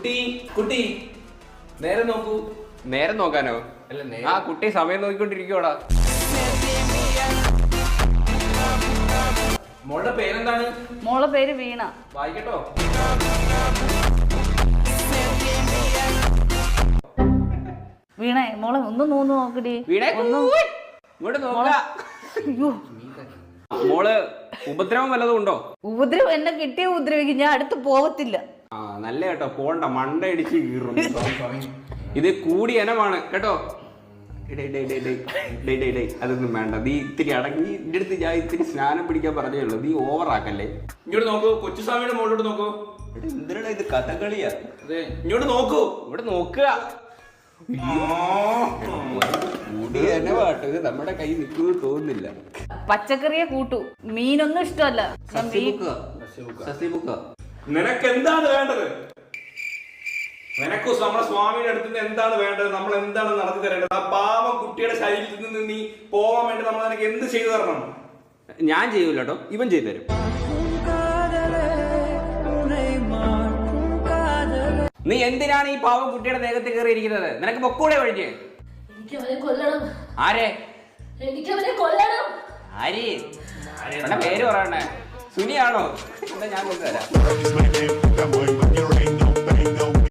കുട്ടി കുട്ടി നേരെ നോക്കൂ. നേരെ നോക്കാനോ? ആ കുട്ടി സമയം നോക്കിക്കൊണ്ടിരിക്കോടാ. മോളുടെ പേരെന്താണ്? മോളെ പേര് വീണ. വായിക്കട്ടോ. വീണേ മോളെ ഒന്ന് നോക്കടി. വീണേ ഇങ്ങോട്ട് നോക്ക. അയ്യോ മോള് ഉപദ്രവം വല്ലതും ഉണ്ടോ? ഉപദ്രവം എന്നെ കിട്ടിയ ഉപദ്രവിക്കും, ഞാൻ അടുത്ത് പോകത്തില്ല. ആ നല്ല കേട്ടോ, പോണ്ട മണ്ട ഇടിച്ച് കീറും. ഇത് കൂടി ഇനമാണ് കേട്ടോ. അതൊന്നും വേണ്ട, നീ ഇത്തിരി അടങ്ങി. എന്റെ അടുത്ത് ഞാൻ ഇത്തിരി സ്നാനം പിടിക്കാൻ പറഞ്ഞേ ഉള്ളൂ, നീ ഓവറാക്കല്ലേ. ഇങ്ങോട്ട് നോക്കൂ, കൊച്ചുസ്വാമിയുടെ മോളോട്ട് നോക്കൂ. എന്തിനാ ഇത് കഥകളിയാ? അതെ ഇങ്ങോട്ട് നോക്കൂ. ഇവിടെ നോക്കുക. ഇത് നമ്മുടെ കൈ നിൽക്കുന്നത് തോന്നുന്നില്ല. പച്ചക്കറിയെ കൂട്ടു, മീനൊന്നും ഇഷ്ടമല്ല. നിനക്ക് എന്താണ് വേണ്ടത്? നിനക്ക് നമ്മുടെ സ്വാമിയുടെ അടുത്ത് നിന്ന് എന്താണ് വേണ്ടത്? നമ്മൾ എന്താണ് നടത്തി തരേണ്ടത്? ആ പാവം കുട്ടിയുടെ ശരീരത്തിൽ നിന്ന് നീ പോവാൻ വേണ്ടി നമ്മൾ നിനക്ക് എന്ത് ചെയ്തു തരണം? ഞാൻ ചെയ്യൂല കേട്ടോ, ഇവൻ ചെയ്തു തരും. നീ എന്തിനാണ് ഈ പാവം കുട്ടിയുടെ ദേഹത്ത് കയറിയിരിക്കുന്നത്? നിനക്ക് പൊക്കൂടെ വഴിക്ക്. ആരെ? ആര്? പേര് പറയണേ. സുനിയാണോ? ഞാൻ കൊണ്ടുവരാം.